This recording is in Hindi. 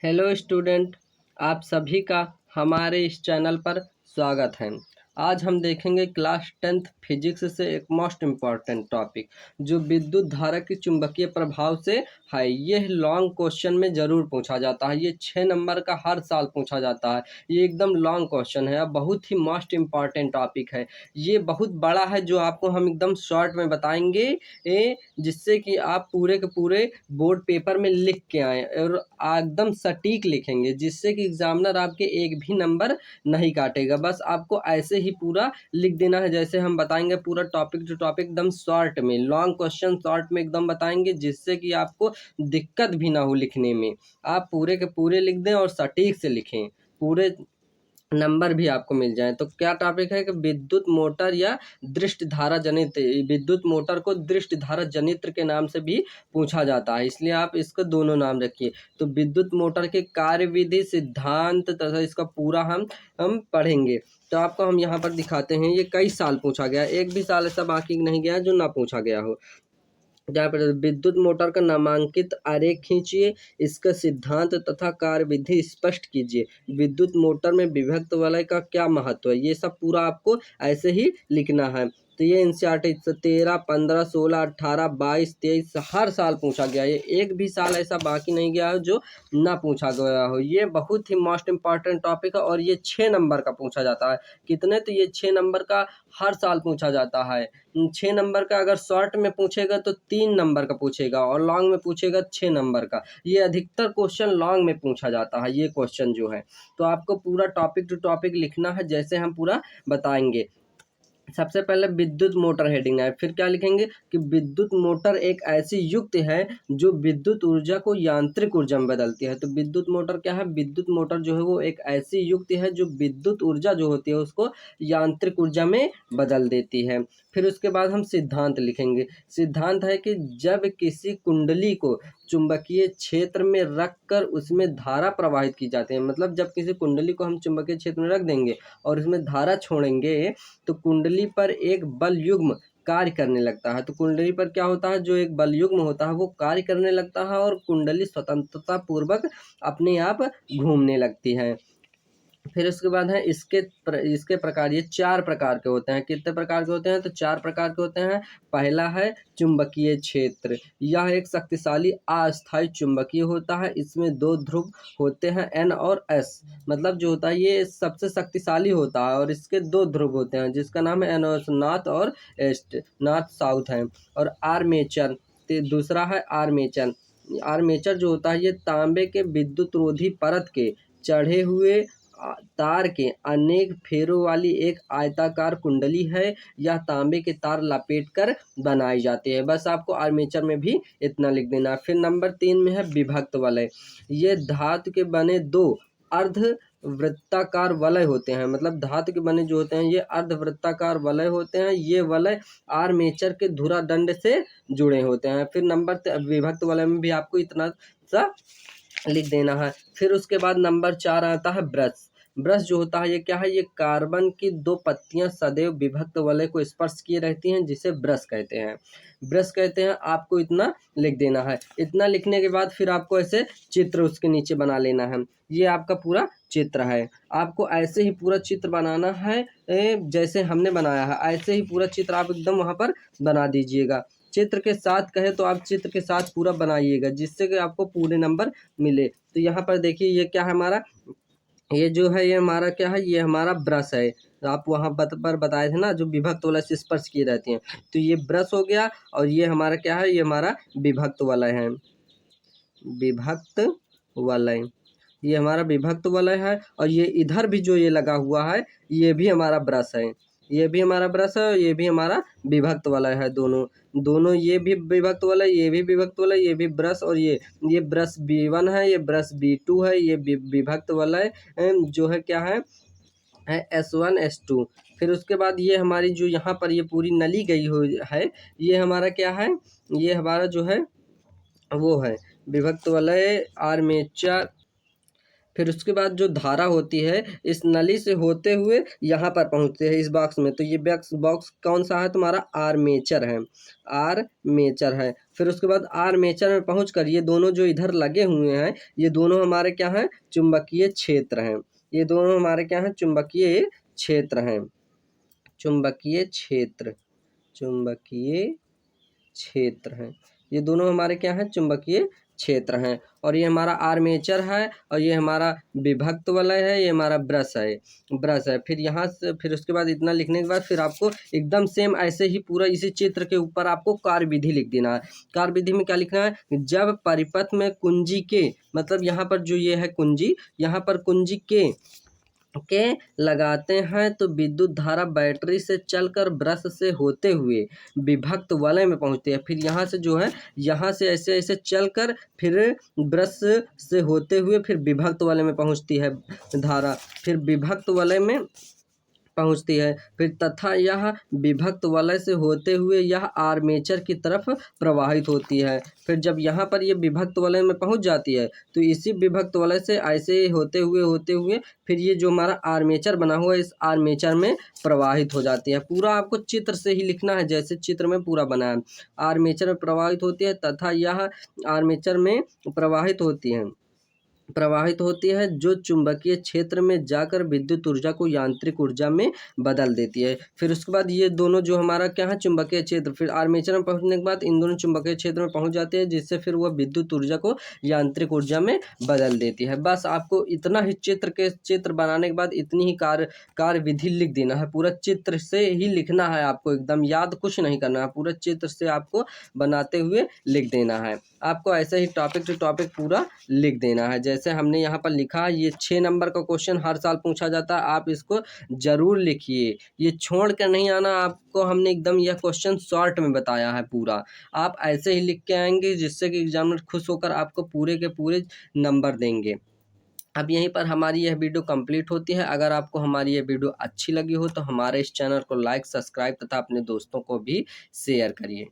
हेलो स्टूडेंट, आप सभी का हमारे इस चैनल पर स्वागत है। आज हम देखेंगे क्लास 10th फिजिक्स से एक मोस्ट इम्पॉर्टेंट टॉपिक जो विद्युत धारा की चुंबकीय प्रभाव से है। यह लॉन्ग क्वेश्चन में ज़रूर पूछा जाता है। ये 6 नंबर का हर साल पूछा जाता है। ये एकदम लॉन्ग क्वेश्चन है, बहुत ही मोस्ट इम्पॉर्टेंट टॉपिक है। ये बहुत बड़ा है जो आपको हम एकदम शॉर्ट में बताएंगे, जिससे कि आप पूरे के पूरे बोर्ड पेपर में लिख के आएँ और एकदम सटीक लिखेंगे, जिससे कि एग्जामिनर आपके एक भी नंबर नहीं काटेगा। बस आपको ऐसे ही पूरा लिख देना है जैसे हम बताएंगे, पूरा टॉपिक टू टॉपिक एकदम शॉर्ट में, लॉन्ग क्वेश्चन शॉर्ट में एकदम बताएंगे, जिससे कि आपको दिक्कत भी ना हो लिखने में। आप पूरे के पूरे लिख दें और सटीक से लिखें, पूरे नंबर भी आपको मिल जाए। तो क्या टॉपिक है कि विद्युत मोटर या दृष्ट धारा जनित, विद्युत मोटर को दृष्ट धारा जनित्र के नाम से भी पूछा जाता है, इसलिए आप इसको दोनों नाम रखिए। तो विद्युत मोटर के कार्यविधि, सिद्धांत तथा इसका पूरा हम पढ़ेंगे। तो आपको हम यहाँ पर दिखाते हैं, ये कई साल पूछा गया, एक भी साल ऐसा बाकी नहीं गया जो ना पूछा गया हो। जहाँ पर विद्युत मोटर का नामांकित आरेख खींचिए, इसका सिद्धांत तथा कार्यविधि स्पष्ट कीजिए। विद्युत मोटर में विभक्त वलय का क्या महत्व है, ये सब पूरा आपको ऐसे ही लिखना है। तो ये एनसीईआरटी 13, 15, 16, 18, 22, 23 हर साल पूछा गया है। एक भी साल ऐसा बाकी नहीं गया हो जो ना पूछा गया हो। ये बहुत ही मोस्ट इम्पॉर्टेंट टॉपिक है और ये 6 नंबर का पूछा जाता है। कितने? तो ये 6 नंबर का हर साल पूछा जाता है। 6 नंबर का अगर शॉर्ट में पूछेगा तो 3 नंबर का पूछेगा और लॉन्ग में पूछेगा 6 नंबर का। ये अधिकतर क्वेश्चन लॉन्ग में पूछा जाता है ये क्वेश्चन जो है। तो आपको पूरा टॉपिक टू टॉपिक लिखना है जैसे हम पूरा बताएंगे। सबसे पहले विद्युत मोटर हेडिंग है, फिर क्या लिखेंगे कि विद्युत मोटर एक ऐसी युक्ति है जो विद्युत ऊर्जा को यांत्रिक ऊर्जा में बदलती है। तो विद्युत मोटर क्या है? विद्युत मोटर जो है वो एक ऐसी युक्ति है जो विद्युत ऊर्जा जो होती है उसको यांत्रिक ऊर्जा में बदल देती है। फिर उसके बाद हम सिद्धांत लिखेंगे। सिद्धांत है कि जब किसी कुंडली को चुंबकीय क्षेत्र में रखकर उसमें धारा प्रवाहित की जाती है, मतलब जब किसी कुंडली को हम चुंबकीय क्षेत्र में रख देंगे और उसमें धारा छोड़ेंगे तो कुंडली पर एक बल युग्म कार्य करने लगता है। तो कुंडली पर क्या होता है, जो एक बल युग्म होता है वो कार्य करने लगता है और कुंडली स्वतंत्रता पूर्वक अपने आप घूमने लगती है। फिर उसके बाद है इसके प्रकार, ये 4 प्रकार के होते हैं। कितने प्रकार के होते हैं? तो 4 प्रकार के होते हैं। पहला है चुंबकीय क्षेत्र। यह एक शक्तिशाली अस्थायी चुंबकीय होता है। इसमें 2 ध्रुव होते हैं, N और S। मतलब जो होता है ये सबसे शक्तिशाली होता है और इसके 2 ध्रुव होते हैं, जिसका नाम है N, नॉर्थ और ईस्ट, नॉर्थ साउथ है। और आर्मेचर, दूसरा है आर्मेचर। आर्मेचर जो होता है ये तांबे के विद्युतरोधी परत के चढ़े हुए तार के अनेक फेरों वाली एक आयताकार कुंडली है। यह तांबे के तार लपेटकर बनाई जाती है। बस आपको आर्मेचर में भी इतना लिख देना। फिर नंबर 3 में है विभक्त वलय। ये धातु के बने 2 अर्ध वृत्ताकार वलय होते हैं, मतलब धातु के बने जो होते हैं ये अर्धवृत्ताकार वलय होते हैं। ये वलय आर्मेचर के धुरादंड से जुड़े होते हैं। फिर विभक्त वलय में भी आपको इतना सा लिख देना है। फिर उसके बाद नंबर 4 आता है ब्रश। ब्रश जो होता है ये क्या है? ये कार्बन की 2 पत्तियां सदैव विभक्त वलय को स्पर्श किए रहती हैं, जिसे ब्रश कहते हैं। ब्रश कहते हैं, आपको इतना लिख देना है। इतना लिखने के बाद फिर आपको ऐसे चित्र उसके नीचे बना लेना है। ये आपका पूरा चित्र है। आपको ऐसे ही पूरा चित्र बनाना है, जैसे हमने बनाया है ऐसे ही पूरा चित्र आप एकदम वहाँ पर बना दीजिएगा। चित्र के साथ कहे तो आप चित्र के साथ पूरा बनाइएगा, जिससे कि आपको पूरे नंबर मिले। तो यहाँ पर देखिए ये क्या है हमारा, ये जो है ये हमारा क्या है, ये हमारा ब्रश है। आप वहाँ पर बताए थे ना जो विभक्त वाला से स्पर्श की रहती हैं, तो ये ब्रश हो गया। और ये हमारा क्या है, ये हमारा विभक्त वाला है, विभक्त वलय। ये हमारा विभक्त वलय है। और ये इधर भी जो ये लगा हुआ है ये भी हमारा ब्रश है, ये भी हमारा ब्रश है और ये भी हमारा विभक्त वलय है। दोनों ये भी विभक्त वलय, ये भी विभक्त वलय, ये भी ब्रश। और ये ब्रश B1 है, ये ब्रश B2 है। ये विभक्त वलय जो है क्या है S1 S2। फिर उसके बाद ये हमारी जो यहाँ पर ये पूरी नली गई हुई है, ये हमारा क्या है, ये हमारा जो है वो है विभक्त वलय आर्मेचर। फिर उसके बाद जो धारा होती है इस नली से होते हुए यहाँ पर पहुँचती है इस बॉक्स में। तो ये बॉक्स कौन सा है तुम्हारा? आर्मेचर है, आर्मेचर है। फिर उसके बाद आर्मेचर में पहुँचकर ये दोनों जो इधर लगे हुए हैं ये दोनों हमारे क्या हैं? चुंबकीय क्षेत्र हैं। ये दोनों हमारे क्या हैं? चुंबकीय क्षेत्र हैं। चुंबकीय क्षेत्र, चुंबकीय क्षेत्र हैं। ये दोनों हमारे क्या हैं? चुंबकीय क्षेत्र हैं। और ये हमारा आर्मेचर है और ये हमारा विभक्त वलय है, ये हमारा ब्रश है। फिर यहाँ से फिर उसके बाद इतना लिखने के बाद फिर आपको एकदम सेम ऐसे ही पूरा इसी चित्र के ऊपर आपको कार्यविधि लिख देना है। कार्यविधि में क्या लिखना है? जब परिपथ में कुंजी के, मतलब यहाँ पर जो ये है कुंजी, यहाँ पर कुंजी के लगाते हैं तो विद्युत धारा बैटरी से चलकर ब्रश से होते हुए विभक्त वलय में पहुंचती है। फिर यहाँ से जो है यहाँ से ऐसे ऐसे चलकर फिर ब्रश से होते हुए फिर विभक्त वलय में पहुंचती है धारा, फिर विभक्त वलय में पहुंचती है। फिर तथा यह विभक्त वलय से होते हुए यह आर्मेचर की तरफ प्रवाहित होती है। फिर जब यहाँ पर ये विभक्त वलय में पहुंच जाती है तो इसी विभक्त वलय से ऐसे होते हुए फिर ये जो हमारा आर्मेचर बना हुआ है इस आर्मेचर में प्रवाहित हो जाती है। पूरा आपको चित्र से ही लिखना है जैसे चित्र में पूरा बना है। आर्मेचर में प्रवाहित होती है तथा यह आर्मेचर में प्रवाहित होती है जो चुंबकीय क्षेत्र में जाकर विद्युत ऊर्जा को यांत्रिक ऊर्जा में बदल देती है। फिर उसके बाद ये दोनों जो हमारा क्या है? चुंबकीय क्षेत्र, फिर आर्मेचर में पहुंचने के बाद इन दोनों चुंबकीय क्षेत्र में पहुंच जाते हैं जिससे फिर वह विद्युत ऊर्जा को यांत्रिक ऊर्जा में बदल देती है। बस आपको इतना ही चित्र बनाने के बाद इतनी ही कार्य विधि लिख देना है। पूरा चित्र से ही लिखना है आपको, एकदम याद कुछ नहीं करना है, पूरा चित्र से आपको बनाते हुए लिख देना है। आपको ऐसे ही टॉपिक टू टॉपिक पूरा लिख देना है जैसे हमने यहाँ पर लिखा है। ये 6 नंबर का क्वेश्चन हर साल पूछा जाता है, आप इसको जरूर लिखिए, ये छोड़ कर नहीं आना। आपको हमने एकदम यह क्वेश्चन शॉर्ट में बताया है पूरा, आप ऐसे ही लिख के आएंगे जिससे कि एग्जामिनर खुश होकर आपको पूरे के पूरे नंबर देंगे। अब यहीं पर हमारी यह वीडियो कंप्लीट होती है। अगर आपको हमारी यह वीडियो अच्छी लगी हो तो हमारे इस चैनल को लाइक, सब्सक्राइब तथा अपने दोस्तों को भी शेयर करिए।